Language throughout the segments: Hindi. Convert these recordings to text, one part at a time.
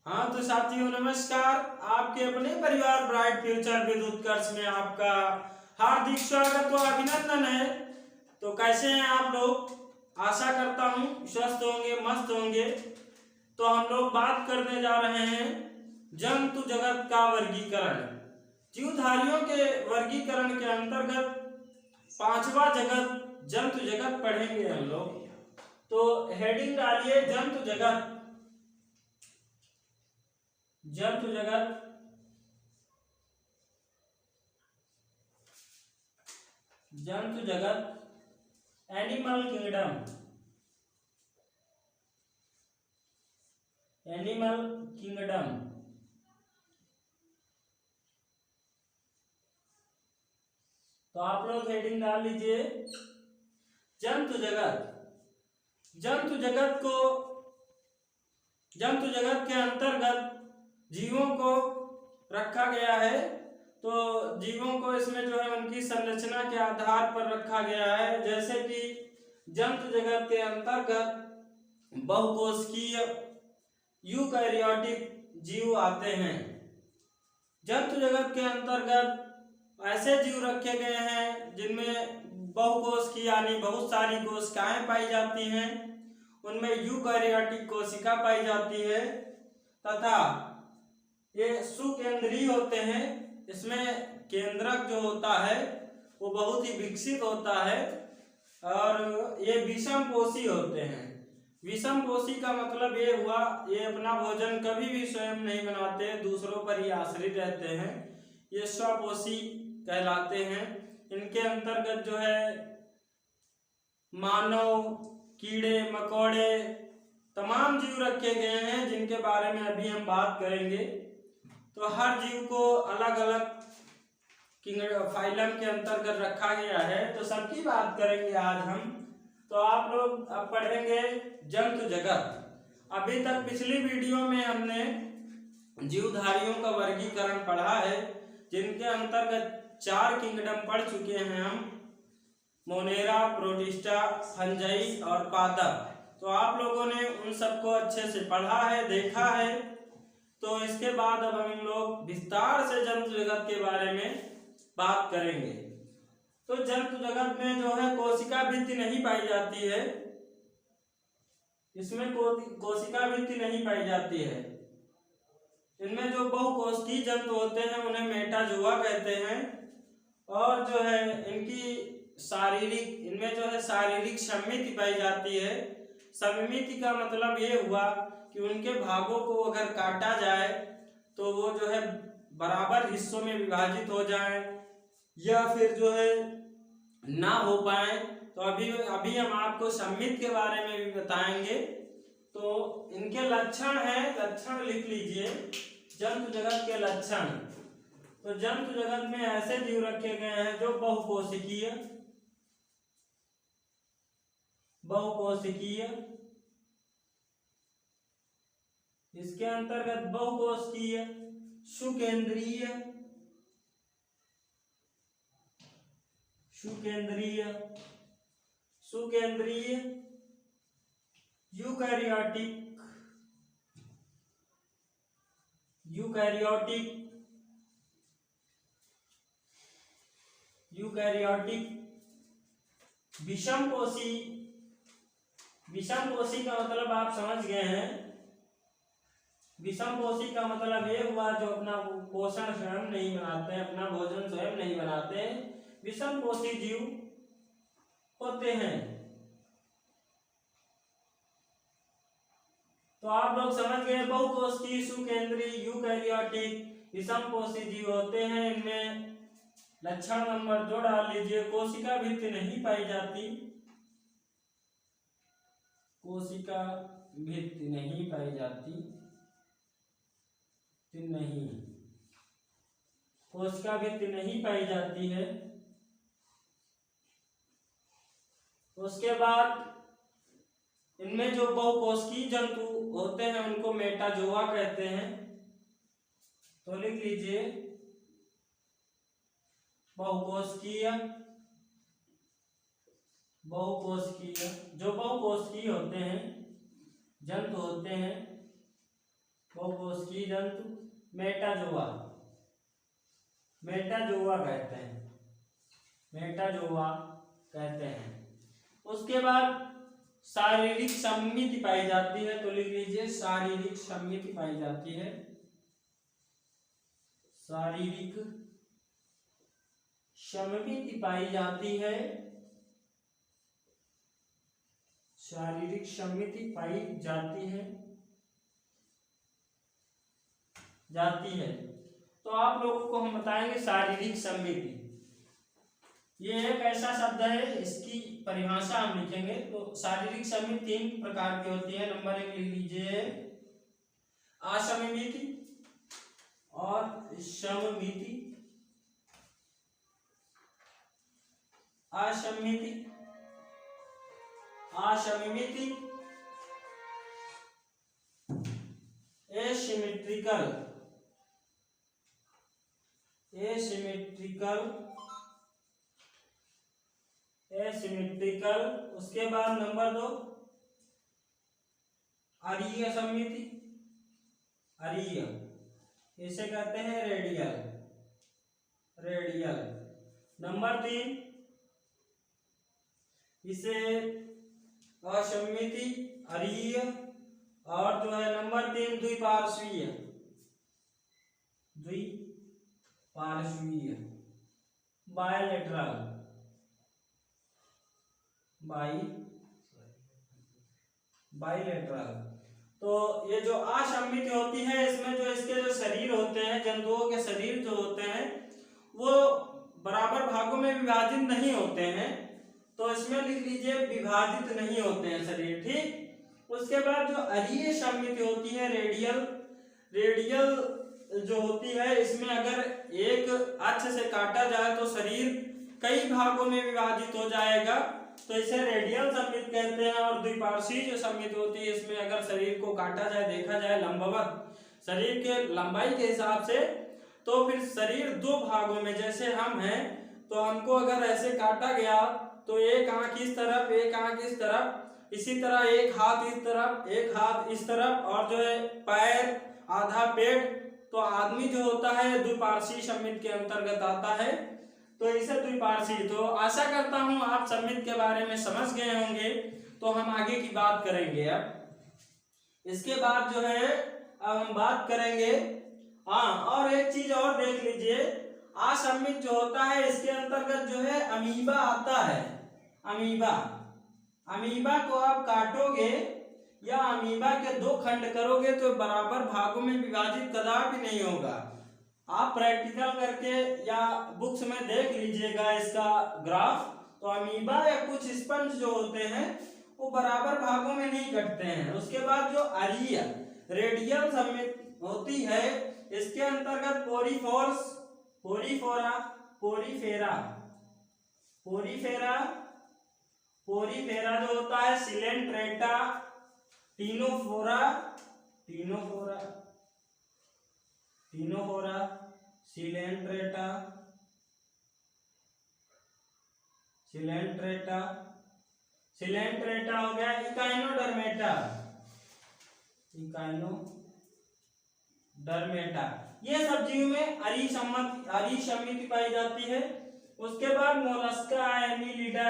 हाँ तो साथियों नमस्कार। आपके अपने परिवार ब्राइट फ्यूचर विद उत्कर्ष में आपका हार्दिक स्वागत व अभिनंदन है। तो कैसे हैं आप लोग? आशा करता हूँ स्वस्थ होंगे, मस्त होंगे। तो हम लोग बात करने जा रहे हैं जंतु जगत का वर्गीकरण। जीवधारियों के वर्गीकरण के अंतर्गत पांचवा जगत जंतु जगत पढ़ेंगे हम लोग। तो हेडिंग डालिए जंतु जगत। जंतु जगत जंतु जगत एनिमल किंगडम। एनिमल किंगडम तो आप लोग हेडिंग डाल लीजिए जंतु जगत। जंतु जगत को जंतु जगत के अंतर्गत जीवों को रखा गया है। तो जीवों को इसमें जो है उनकी संरचना के आधार पर रखा गया है। जैसे कि जंतु जगत के अंतर्गत बहुकोशिकीय यूकैरियोटिक जीव आते हैं। जंतु जगत के अंतर्गत ऐसे जीव रखे गए हैं जिनमें बहुकोशिकीय यानी बहुत सारी कोशिकाएं पाई जाती हैं। उनमें यूकैरियोटिक कोशिका पाई जाती है तथा ये सुकेंद्रीय होते हैं। इसमें केंद्रक जो होता है वो बहुत ही विकसित होता है और ये विषम पोषी होते हैं। विषम पोषी का मतलब ये हुआ ये अपना भोजन कभी भी स्वयं नहीं बनाते, दूसरों पर ही आश्रित रहते हैं। ये स्वपोषी कहलाते हैं। इनके अंतर्गत जो है मानव, कीड़े मकोड़े तमाम जीव रखे गए हैं जिनके बारे में अभी हम बात करेंगे। तो हर जीव को अलग अलग फाइलम के अंतर्गत रखा गया है। तो सबकी बात करेंगे आज हम। तो आप लोग अब पढ़ेंगे जंतु जगत। अभी तक पिछली वीडियो में हमने जीवधारियों का वर्गीकरण पढ़ा है जिनके अंतर्गत 4 किंगडम पढ़ चुके हैं हम, मोनेरा, प्रोटिस्टा, फंजाई और पादप। तो आप लोगों ने उन सबको अच्छे से पढ़ा है, देखा है। तो इसके बाद अब हम लोग विस्तार से जंतु जगत के बारे में बात करेंगे। तो जंतु जगत में जो है कोशिका भित्ति नहीं पाई जाती है। इसमें कोशिका भित्ति नहीं पाई जाती है। इनमें जो बहुकोशिकीय जंतु होते हैं उन्हें मेटाजोआ कहते हैं। और जो है इनमें जो है शारीरिक सममिति पाई जाती है। सममिति का मतलब ये हुआ कि उनके भागों को अगर काटा जाए तो वो जो है बराबर हिस्सों में विभाजित हो जाए या फिर जो है ना हो पाए। तो अभी हम आपको सममित के बारे में भी बताएंगे। तो इनके लक्षण हैं, लक्षण लिख लीजिए जंतु जगत के लक्षण। तो जंतु जगत में ऐसे जीव रखे गए हैं जो बहुकोशिकीय इसके अंतर्गत बहुकोशिकीय, सुकेंद्रीय यूकैरियोटिक विषम पोषी का मतलब आप समझ गए हैं। विषम पोषी का मतलब ये हुआ जो अपना पोषण स्वयं नहीं बनाते, अपना भोजन स्वयं नहीं बनाते, विषम पोषी जीव होते हैं। तो आप लोग समझ गए बहुकोशिकीय, सुकेंद्रीय, यूकैरियोटिक, विषम पोषी जीव होते हैं। इनमें लक्षण नंबर 2 डाल लीजिए, कोशिका भित्ति नहीं पाई जाती। कोशिका भित्ति नहीं पाई जाती, कोशिका भित्ति नहीं पाई जाती है। उसके बाद इनमें जो बहुकोशिकीय जंतु होते हैं उनको मेटाजोआ कहते हैं। तो लिख लीजिए बहुकोशिकीय जो बहुकोशिकीय होते हैं जंतु होते हैं बहुकोशिकीय जंतु मेटाजोआ, मेटाजोआ कहते हैं, मेटाजोआ कहते हैं। उसके बाद शारीरिक सममिति पाई जाती है, तो लिख लीजिए शारीरिक सममिति पाई जाती है, शारीरिक सममिति पाई जाती है, शारीरिक सममिति पाई जाती है। तो आप लोगों को हम बताएंगे शारीरिक सममिति, ये एक ऐसा शब्द है, इसकी परिभाषा हम लिखेंगे। तो शारीरिक सममिति तीन प्रकार की होती है। नंबर 1 लिख लीजिए असममिति और सममिति, असममिति, असममिति, एसिमेट्रिकल, एसिमेट्रिकल, एसिमेट्रिकल। उसके बाद नंबर 2 अरीय सममिति, अरीय, इसे कहते हैं रेडियल, रेडियल। नंबर 3 इसे असममिति, अरीय, और जो है नंबर 3 द्विपार्श्वीय, द्विपार्श्वीय, बायलैटरल, बाइलेटरल। तो ये जो असममिति होती है, इसमें जो इसके जो शरीर होते हैं, जंतुओं के शरीर जो होते हैं वो बराबर भागों में विभाजित नहीं होते हैं, तो इसमें लिख लीजिए विभाजित नहीं होते हैं शरीर, ठीक। उसके बाद जो अरीय सममिति होती है, रेडियल, रेडियल जो होती है, इसमें अगर एक अक्ष से काटा जाए तो शरीर कई भागों में विभाजित हो जाएगा, तो इसे रेडियल सममिति कहते हैं। और द्विपार्श्वीय जो सममिति होती है, इसमें अगर शरीर को काटा जाए, देखा जाए लंबवत शरीर के लंबाई के हिसाब से, तो फिर शरीर दो भागों में, जैसे हम हैं तो हमको अगर ऐसे काटा गया तो एक आंख इस तरफ, एक आंख इस तरफ, इसी तरह एक हाथ इस तरफ, एक हाथ इस तरफ, और जो है पैर, आधा पेट, तो आदमी जो होता है द्विपार्श्वीय सममिति के अंतर्गत आता है, तो इसे द्विपार्श्वीय। तो आशा करता हूं आप सममिति के बारे में समझ गए होंगे। तो हम आगे की बात करेंगे। अब इसके बाद जो है अब हम बात करेंगे, और एक चीज और देख लीजिए, असममित जो होता है इसके अंतर्गत जो है अमीबा आता है, अमीबा, अमीबा को आप काटोगे या अमीबा के दो खंड करोगे तो बराबर भागों में विभाजित कदापि नहीं होगा। आप प्रैक्टिकल करके या बुक्स में देख लीजिएगा इसका ग्राफ, तो अमीबा या कुछ स्पंज जो होते हैं वो बराबर भागों में नहीं कटते हैं। उसके बाद जो अरीय रेडियल सममिति होती है, इसके अंतर्गत पोरीफोर्स, पोरीफोरा, पोरीफेरा, पोरीफेरा, पोरीफेरा जो होता है, Coelenterata, Ctenophora, Ctenophora, Ctenophora, Coelenterata, Coelenterata, Coelenterata हो गया, इकाइनोडर्मेटा, इकाइनोडर्मेटा। ये सब जीव में अरीय सममिति पाई जाती है। उसके बाद Mollusca, Annelida,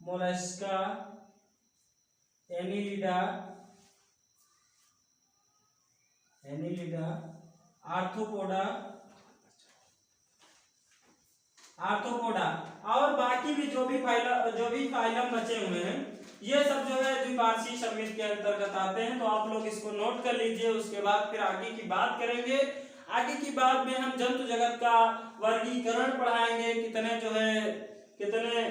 Mollusca, Annelida, Annelida, arthropoda, arthropoda, और बाकी भी जो भी फाइलम बचे हुए हैं, ये सब जो है द्विपार्श्वीय सममिति के अंतर्गत आते हैं। तो आप लोग इसको नोट कर लीजिए। उसके बाद फिर आगे की बात करेंगे। आगे की बात में हम जंतु जगत का वर्गीकरण पढ़ाएंगे, कितने जो है कितने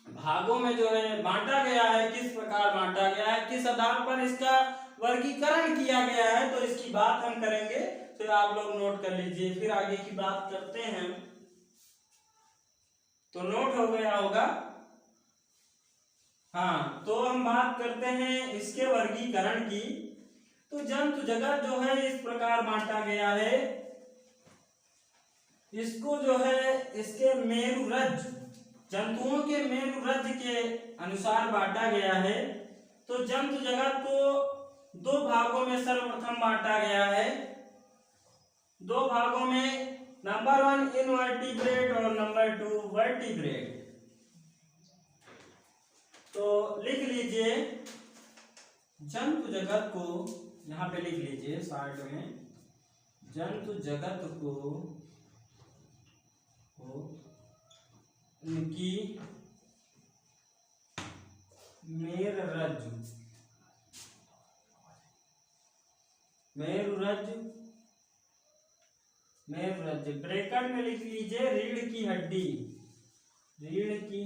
भागों में जो है बांटा गया है, किस प्रकार बांटा गया है, किस आधार पर इसका वर्गीकरण किया गया है, तो इसकी बात हम करेंगे। तो आप लोग नोट कर लीजिए, फिर आगे की बात करते हैं। तो नोट हो गया होगा। हाँ, तो हम बात करते हैं इसके वर्गीकरण की। तो जंतु जगत जो है इस प्रकार बांटा गया है, इसको जो है इसके मेरुरज्ज, जंतुओं के मेरुरज्ज के अनुसार बांटा गया है। तो जंतु जगत को दो भागों में सर्वप्रथम बांटा गया है। दो भागों में, नंबर 1 इनवर्टिब्रेट और नंबर 2 वर्टिब्रेट। तो लिख लीजिए जंतु जगत को, यहां पे लिख लीजिए शार्ट में, जंतु जगत को उनकी मेरुरज्जु, मेरुरज्जु ब्रैकेट में लिख लीजिए रीढ़ की हड्डी, रीढ़ की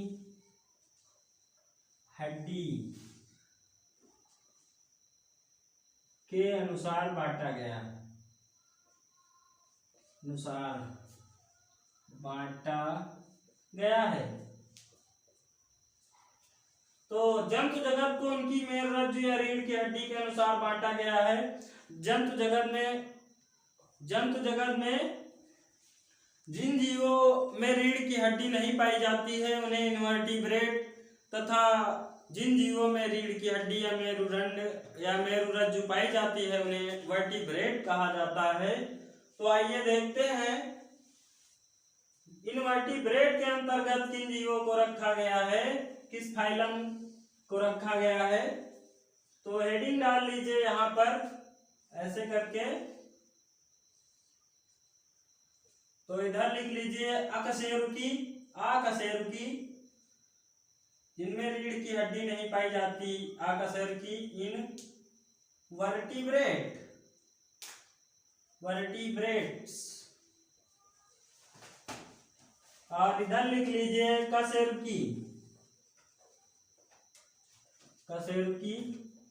हड्डी के अनुसार बांटा गया, अनुसार बांटा गया है। तो जंतु जगत को उनकी मेरुरज्जु या रीढ़ की हड्डी के अनुसार बांटा गया है। जंतु जगत में जिन जीवों में रीढ़ की हड्डी नहीं पाई जाती है उन्हें इनवर्टिब्रेट, तथा जिन जीवों में रीढ़ की हड्डी या मेरुदंड या मेरुरज्जु पाई जाती है उन्हें वर्टिब्रेट कहा जाता है। तो आइए देखते हैं इनवर्टिब्रेट के अंतर्गत किन जीवों को रखा गया है, किस फाइलम को रखा गया है। तो हेडिंग डाल लीजिए यहां पर ऐसे करके, तो इधर लिख लीजिए अकशेरुकी, आकशेरुकी जिनमें रीढ़ की हड्डी नहीं पाई जाती, आकशेरुकी इन वर्टिब्रेट्स। और इधर लिख लीजिए कशेरुकी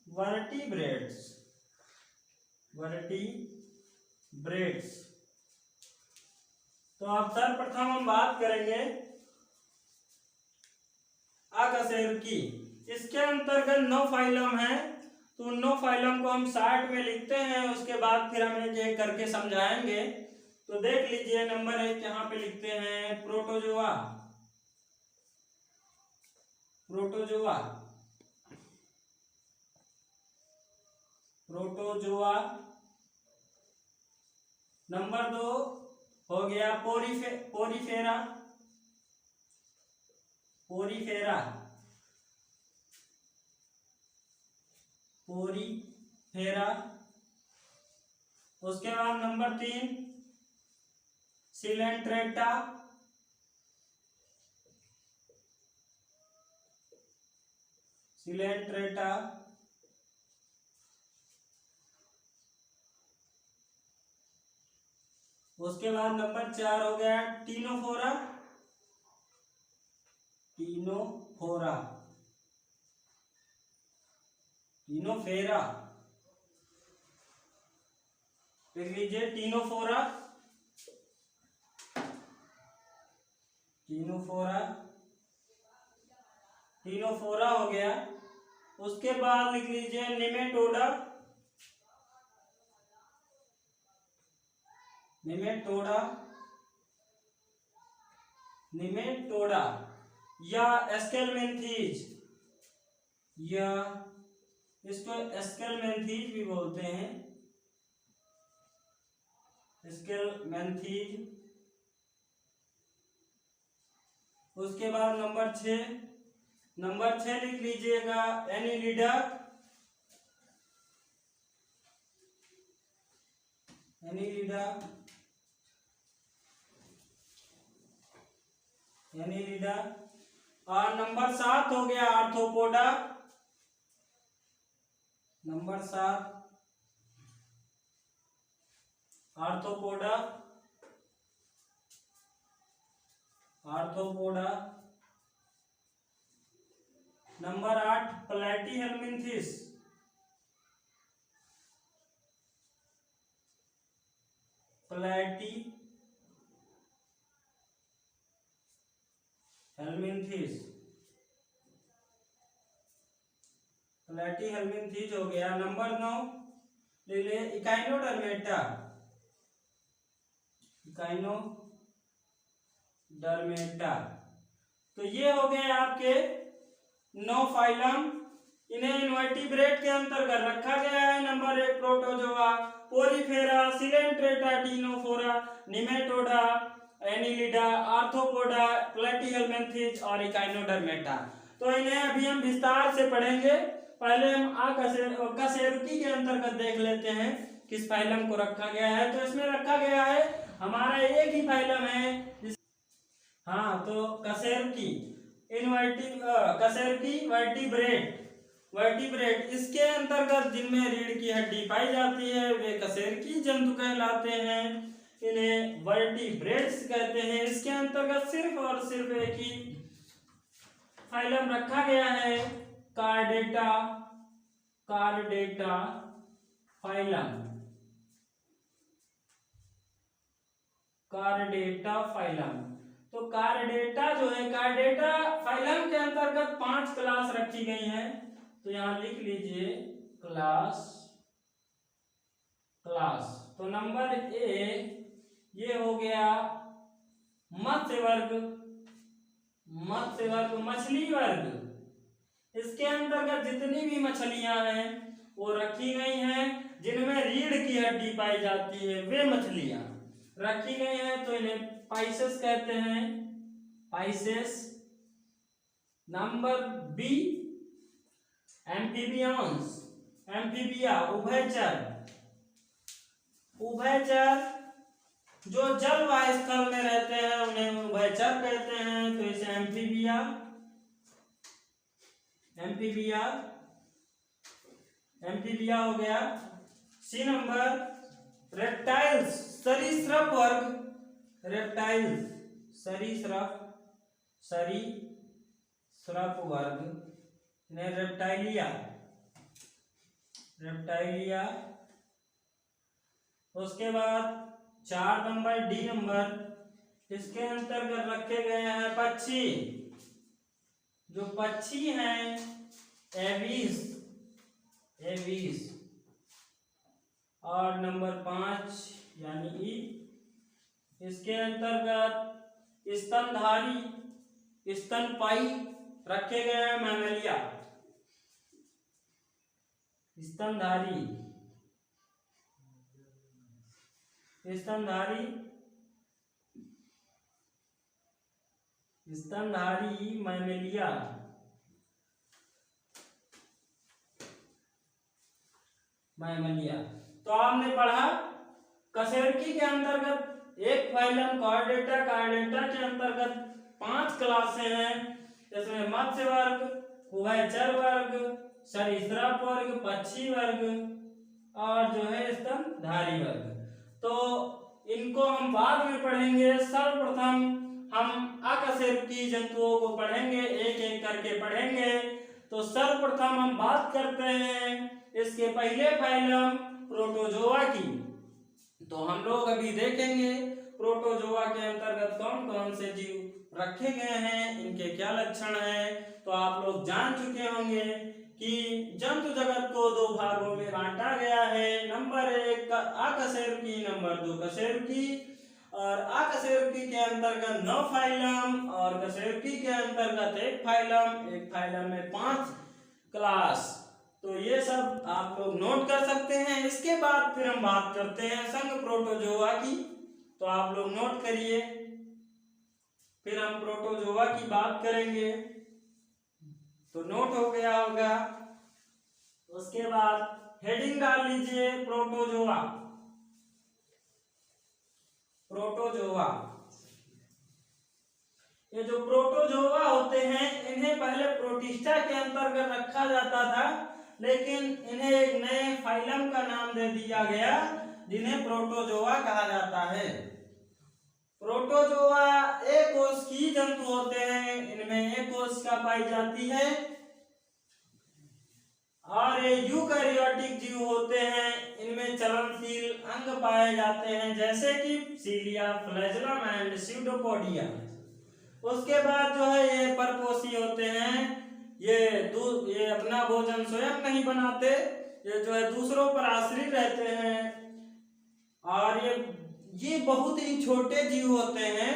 वर्टिब्रेट्स। तो अब सर्वप्रथम हम बात करेंगे अकशेरुकी। इसके अंतर्गत 9 फाइलम है, तो 9 फाइलम को हम शार्ट में लिखते हैं, उसके बाद फिर हम एक एक करके समझाएंगे। तो देख लीजिए नंबर 1 यहाँ पे लिखते हैं प्रोटोजोआ, नंबर 2 हो गया पोरीफेरा, उसके बाद नंबर 3 सिलेंट्रेटा, उसके बाद नंबर 4 हो गया टीनोफोरा, टीनोफेरा लिख लीजिए, टीनोफोरा हो गया। उसके बाद लिख लीजिए निमेटोडा, या एस्केलमेंथीज, या इसको एस्केलमेंथीज भी बोलते हैं, एस्केलमेंथीज। उसके बाद नंबर 6 लिख लीजिएगा एनिलिडा, और नंबर 7 हो गया arthropoda, arthropoda. Number 8 Platyhelminthes, Platyhelminthes हो गया। नंबर 9 ले ले इकाइनोडर्मेटा, तो ये हो गए आपके 9 फाइलम इन्हें इनवर्टिब्रेट के अंतर्गत रखा गया है। Number 1 protozoa, porifera, coelenterata, ctenophora, nematoda, annelida, arthropoda, platyhelminthes और इकाइनोडर्मेटा। तो इन्हें अभी हम विस्तार से पढ़ेंगे। पहले हम कशेरुकी के अंतर्गत देख लेते हैं किस फाइलम को रखा गया है। तो इसमें रखा गया है, हमारा एक ही फाइलम है। हाँ, तो कशेरुकी वर्टिब्रेट इसके अंतर्गत जिनमें रीढ़ की हड्डी पाई जाती है वे कशेरुकी जंतु कहलाते हैं। इन्हें वर्टिब्रेट्स कहते हैं। इसके अंतर्गत सिर्फ और सिर्फ एक ही फाइलम रखा गया है, कार्डेटा फाइलम। तो कार्डेटा जो है, कार्डेटा फाइलम के अंतर्गत 5 क्लास रखी गई हैं। तो यहां लिख लीजिए क्लास। तो नंबर ए ये हो गया मत्स्य वर्ग, मछली वर्ग। इसके अंतर्गत जितनी भी मछलियां हैं वो रखी गई हैं जिनमें रीढ़ की हड्डी पाई जाती है, वे मछलियां रखी गई हैं। तो इन्हें पाइसेस कहते हैं, Pisces. Number B amphibians, Amphibia, उभयचर जो जल व स्थल में रहते हैं उन्हें उभयचर कहते हैं। तो इसे एम्फीबिया हो गया। सी नंबर रेप्टाइल्स, सरीसृप वर्ग, सरीसृप वर्ग ने रेप्टाइलिया। उसके बाद 4 नंबर डी नंबर, इसके अंतर्गत रखे गए हैं पक्षी। जो पक्षी हैं एविस। और नंबर 5 यानी ई, इसके अंतर्गत स्तनपाई रखे गए हैं मैमेलिया। स्तनधारी मैमेलिया। तो आपने पढ़ा कशेरुकी के अंतर्गत एक फाइलम कार्डेटा के अंतर्गत 5 क्लासें हैं। इसमें मत्स्य वर्ग, उभयचर वर्ग, सरीसृप वर्ग, पक्षी वर्ग और जो है स्तनधारी वर्ग। तो इनको हम बाद में पढ़ेंगे। सर्वप्रथम हम अकशेरुकी जंतुओं को पढ़ेंगे, एक एक करके पढ़ेंगे। तो सर्वप्रथम हम बात करते हैं इसके पहले फाइलम प्रोटोजोआ की। तो हम लोग अभी देखेंगे प्रोटोजोआ के अंतर्गत कौन कौन से जीव रखे गए हैं, इनके क्या लक्षण हैं। तो आप लोग जान चुके होंगे कि जंतु जगत को 2 भागों में बांटा गया है। नंबर 1 अकशेरुकी, नंबर 2 कशेरुकी। और अकशेरुकी के अंतर्गत 9 फाइलम और कशेरुकी के अंतर्गत एक फाइलम में 5 क्लास। तो ये सब आप लोग नोट कर सकते हैं। इसके बाद फिर हम बात करते हैं संघ प्रोटोजोआ की। तो आप लोग नोट करिए, फिर हम प्रोटोजोआ की बात करेंगे। तो नोट हो गया होगा। उसके बाद हेडिंग डाल लीजिए प्रोटोजोआ। ये जो प्रोटोजोआ होते हैं इन्हें पहले प्रोटिस्टा के अंतर्गत रखा जाता था, लेकिन इन्हें एक नए फाइलम का नाम दे दिया गया जिन्हें प्रोटोजोआ कहा जाता है। प्रोटोजोआ एक कोशिकीय जंतु होते हैं। इनमें एक कोशिका पाई जाती है और ये यूकैरियोटिक जीव होते हैं। इनमें चलनशील अंग पाए जाते हैं जैसे कि सीलिया, फ्लैजेलम एंड स्यूडोपोडिया। उसके बाद जो है ये परपोषी होते हैं। ये अपना भोजन स्वयं नहीं बनाते, ये जो है दूसरों पर आश्रित रहते हैं। और ये बहुत ही छोटे जीव होते हैं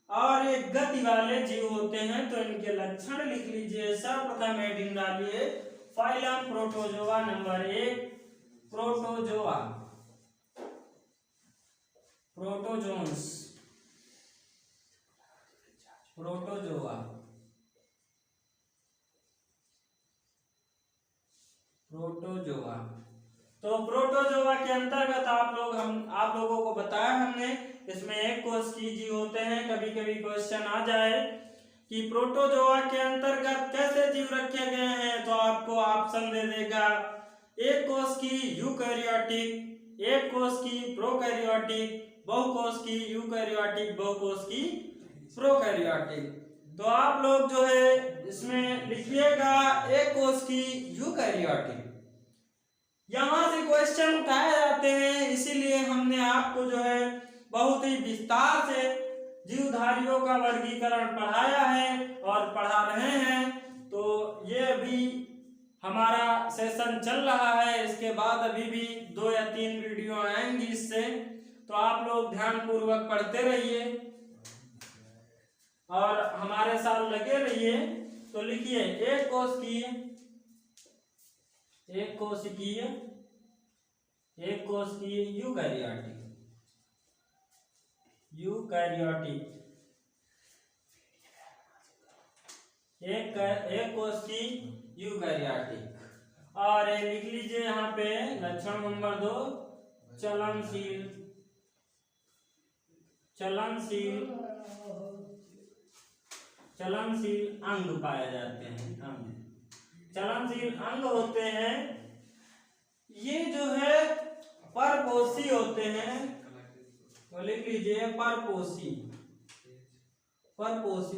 और ये गति वाले जीव होते हैं। तो इनके लक्षण लिख लीजिए। सर्वप्रथम हेडिंग डालिए phylum protozoa number 1 protozoa, protozoans, protozoa, protozoa. तो प्रोटोजोआ के अंतर्गत आप लोगों को बताया हमने, इसमें एक कोष की जीव होते हैं। कभी कभी क्वेश्चन आ जाए कि प्रोटोजोआ के अंतर्गत कैसे जीव रखे गए हैं, तो आपको ऑप्शन दे देगा एक कोष की यूकैरियोटिक, एक कोष की प्रोकैरियोटिक, बहुकोष की यूकैरियोटिक, बहुकोष की प्रोकैरियोटिक। तो आप लोग जो है इसमें लिखिएगा एक कोष की यूकैरियोटिक। यहाँ से क्वेश्चन उठाए जाते हैं, इसीलिए हमने आपको जो है बहुत ही विस्तार से जीवधारियों का वर्गीकरण पढ़ाया है और पढ़ा रहे हैं। तो ये अभी हमारा सेशन चल रहा है, इसके बाद अभी भी 2 या 3 वीडियो आएंगी इससे, तो आप लोग ध्यान पूर्वक पढ़ते रहिए और हमारे साथ लगे रहिए। तो लिखिए एक कोशिकीय, यूकैरियोटिक, एक कोशिकीय यूकैरियोटिक। और लिख लीजिए यहाँ पे लक्षण नंबर 2 चलनशील, चलनशील अंग पाए जाते हैं। चलनशील अंग होते हैं, ये जो है परपोषी होते हैं। तो लिख लीजिए परपोषी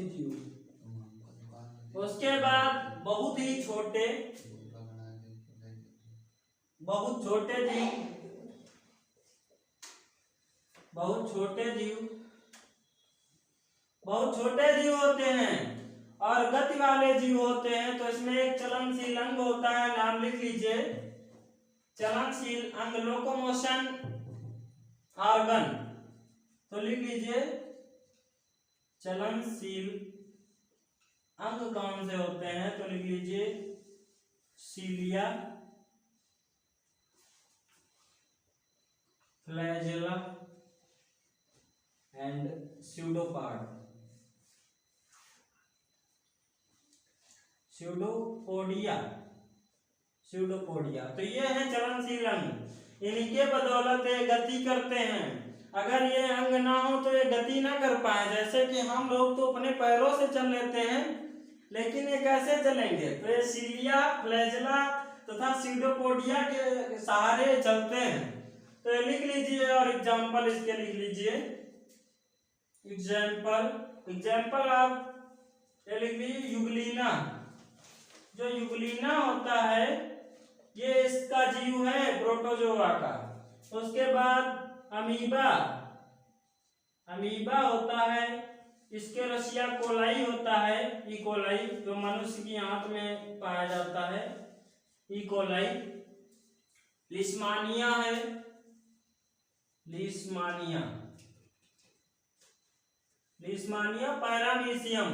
जीव। उसके बाद बहुत छोटे जीव होते हैं और गति वाले जीव होते हैं। तो इसमें एक चलनशील अंग होता है, नाम लिख लीजिए चलनशील अंग, लोकोमोशन ऑर्गन। तो लिख लीजिए चलनशील अंग कौन से होते हैं, तो लिख लीजिए सीलिया, फ्लैजेला एंड स्यूडोपोडिया। तो ये है चलनशील अंग, इनके बदौलत ये गति करते हैं। अगर ये अंग ना हो तो ये गति ना कर पाए। जैसे कि हम लोग तो अपने पैरों से चल लेते हैं, लेकिन ये कैसे चलेंगे? तो ये सीलिया, फ्लैजेला तथा स्यूडोपोडिया के सहारे चलते हैं। तो ये लिख लीजिए और एग्जाम्पल इसके लिख लीजिए। एग्जाम्पल आप ये लिख लीजिए युगलीना। जो युगलीना होता है ये इसका जीव है प्रोटोजोआ का। उसके बाद अमीबा होता है, इसके रसिया कोलाई होता है, ई कोलाई, जो मनुष्य की आंत में पाया जाता है, ई कोलाई। लिस्मानिया है, लिस्मानिया, पैरामीशियम।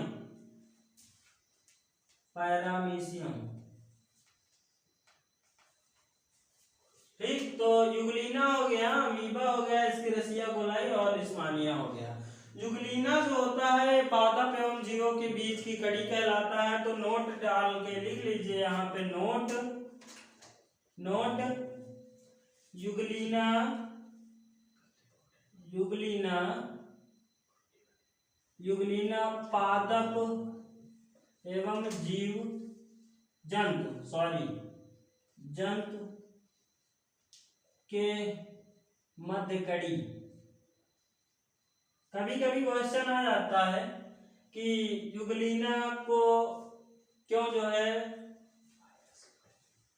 ठीक, तो युगलीना हो गया, अमीबा हो गया, इसकी रसिया कोलाई, और लिस्मानिया हो गया। युगलीना जो होता है पादप एवं जीवों के बीच की कड़ी कहलाता है। तो नोट डाल के लिख लीजिए यहाँ पे नोट युगलीना पादप एवं जंतु के मध्य कड़ी। कभी कभी क्वेश्चन आ जाता है कि युगलीना को क्यों जो है,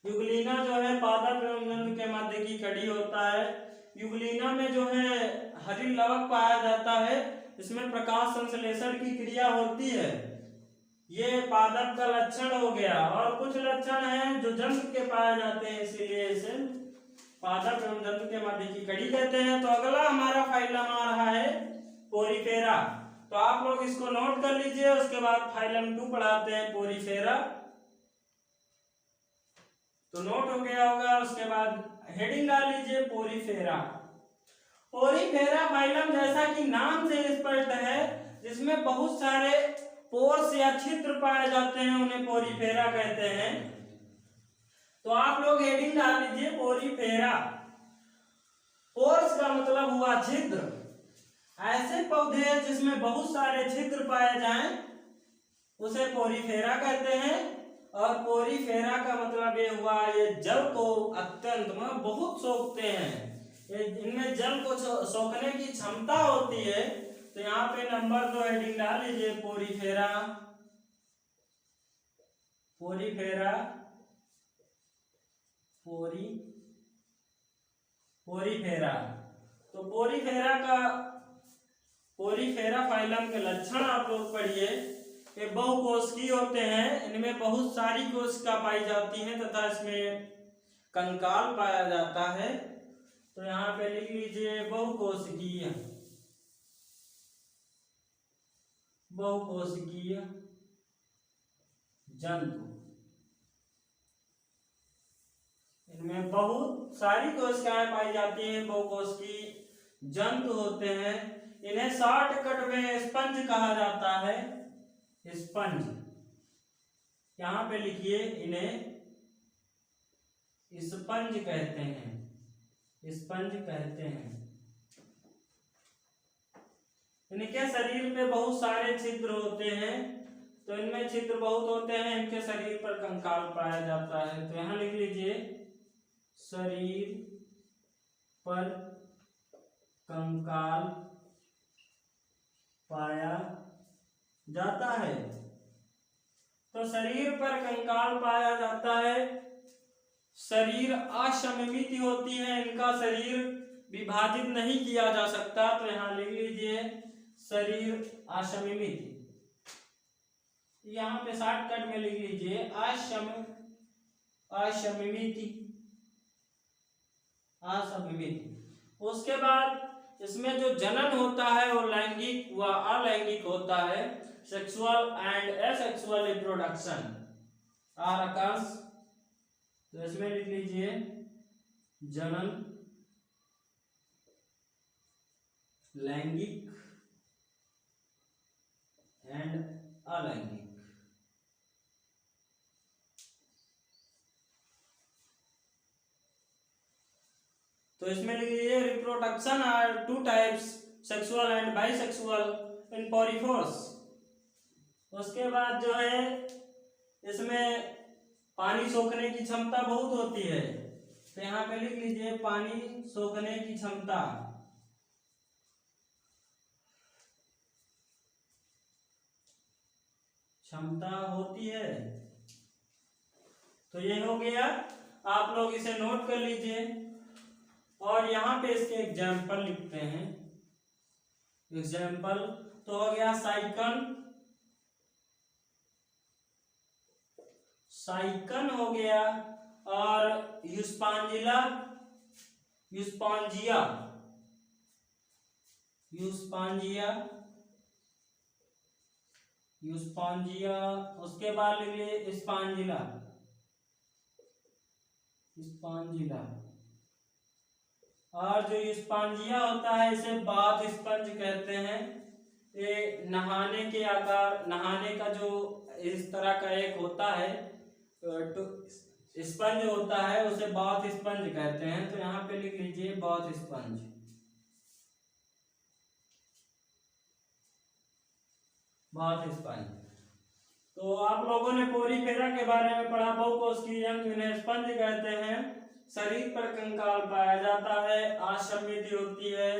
युगलीना जो है पादप एवं जंतु के मध्य की कड़ी होता है। युगलीना में जो है हरित लवक पाया जाता है, इसमें प्रकाश संश्लेषण की क्रिया होती है। ये पादप का लक्षण हो गया, और कुछ लक्षण हैं जो जंतु के पाए जाते हैं, इसीलिए इसे पादप एवं जंतु के मध्य की कड़ी कहते हैं। तो अगला हमारा फाइलम आ रहा है पोरीफेरा। तो आप लोग इसको नोट कर लीजिए, उसके बाद फाइलम 2 पढ़ाते हैं पोरीफेरा। तो नोट हो गया होगा। उसके बाद हेडिंग डाल लीजिए पोरीफेरा। पोरीफेरा फाइलम जैसा कि नाम से स्पष्ट है, जिसमें बहुत सारे पोर्स या छिद्र पाए जाते हैं, उन्हें पोरीफेरा कहते हैं। तो आप लोग हेडिंग डाल लीजिए पोरीफेरा। पोर्स का मतलब हुआ छिद्र। ऐसे पौधे जिसमें बहुत सारे छिद्र पाए जाएं उसे पोरीफेरा कहते हैं। और पोरीफेरा का मतलब ये हुआ ये जल को अत्यंत मतलब बहुत सोखते हैं, इनमें जल को सोखने की क्षमता होती है। तो यहाँ पे नंबर 2 हेडिंग डाल लीजिए पोरीफेरा। Porifera Porifera. तो पोरीफेरा फाइलम के लक्षण आप लोग पढ़िए। ये बहुकोशिकीय होते हैं, इनमें बहुत सारी कोशिका पाई जाती हैं तथा इसमें कंकाल पाया जाता है। तो यहाँ पे लिख लीजिए बहुकोशिकीय जंतु। इनमें बहुत सारी कोशिकाएं पाई जाती हैं, बहुकोशिकीय जंतु होते हैं। इन्हें शॉर्टकट में स्पंज कहा जाता है। स्पंज, यहाँ पे लिखिए इन्हें स्पंज कहते हैं। इनके शरीर पे बहुत सारे छिद्र होते हैं। तो इनमें छिद्र बहुत होते हैं, इनके शरीर पर कंकाल पाया जाता है। तो यहाँ लिख लीजिए शरीर पर कंकाल पाया जाता है। तो शरीर पर कंकाल पाया जाता है। शरीर असममित होती है, इनका शरीर विभाजित नहीं किया जा सकता। तो यहाँ लिख लीजिए शरीर असममित। यहाँ पे शॉर्टकट में लिख लीजिए असममित। उसके बाद इसमें जो जनन होता है वो लैंगिक व अलैंगिक होता है। Sexual and asexual reproduction are occurs. तो इसमें लिख लीजिए जनन लैंगिक एंड अलैंगिक। तो इसमें लिख लीजिए reproduction are 2 types, sexual and bisexual in porifers. उसके बाद जो है इसमें पानी सोखने की क्षमता बहुत होती है। तो यहाँ पे लिख लीजिए पानी सोखने की क्षमता होती है। तो ये हो गया, आप लोग इसे नोट कर लीजिए। और यहाँ पे इसके एग्जाम्पल लिखते हैं। एग्जाम्पल तो हो गया साइकन हो गया, और यूस्पांजिया उसके बाद लिख लिए स्पांजिला। और जो स्पंजिया होता है इसे बाथ स्पंज कहते हैं। ये नहाने का जो इस तरह का एक होता है तो स्पंज होता है, उसे बाथ स्पंज कहते हैं। तो यहाँ पे लिख लीजिए बाथ स्पंज। तो आप लोगों ने पोरीफेरा के बारे में पढ़ा। बहुकोशिकीय जंतु इन्हें स्पंज कहते हैं। शरीर पर कंकाल पाया जाता है, असममिति होती है,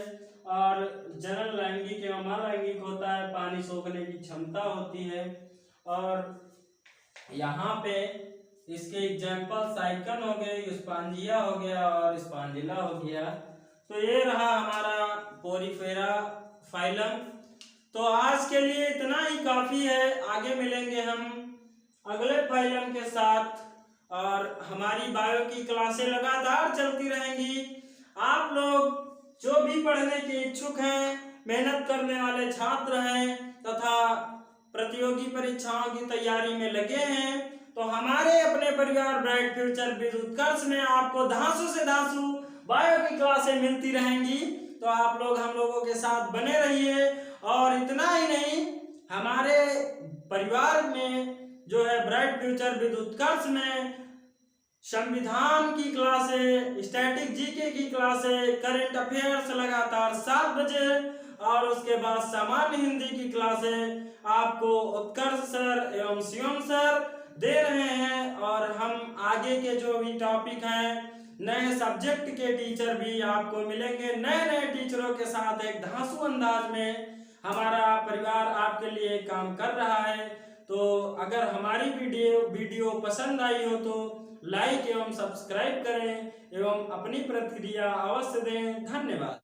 और जनन लैंगिक एवं अलैंगिक होता है, पानी सोखने की क्षमता होती है। और यहाँ पे इसके एग्जाम्पल साइकन हो गए, यूस्पांजिया हो गया और स्पांजिला हो गया। तो ये रहा हमारा पोरीफेरा फाइलम। तो आज के लिए इतना ही काफी है। आगे मिलेंगे हम अगले फाइलम के साथ, और हमारी बायो की क्लासें लगातार चलती रहेंगी। आप लोग जो भी पढ़ने के इच्छुक हैं, मेहनत करने वाले छात्र हैं तथा प्रतियोगी परीक्षाओं की तैयारी में लगे हैं, तो हमारे अपने परिवार ब्राइट फ्यूचर विद उत्कर्ष में आपको धांसू से धांसू बायो की क्लासें मिलती रहेंगी। तो आप लोग हम लोगों के साथ बने रहिए। और इतना ही नहीं, हमारे परिवार में जो है ब्राइट फ्यूचर विद उत्कर्ष में संविधान की क्लासें, स्टैटिक जीके की क्लासें, करंट अफेयर्स लगातार 7 बजे और उसके बाद सामान्य हिंदी की क्लासें आपको उत्कर्ष सर एवं शिवम सर दे रहे हैं। और हम आगे के जो भी टॉपिक हैं, नए सब्जेक्ट के टीचर भी आपको मिलेंगे। नए नए टीचरों के साथ एक धांसू अंदाज में हमारा परिवार आपके लिए काम कर रहा है। तो अगर हमारी वीडियो पसंद आई हो तो लाइक एवं सब्सक्राइब करें एवं अपनी प्रतिक्रिया अवश्य दें। धन्यवाद।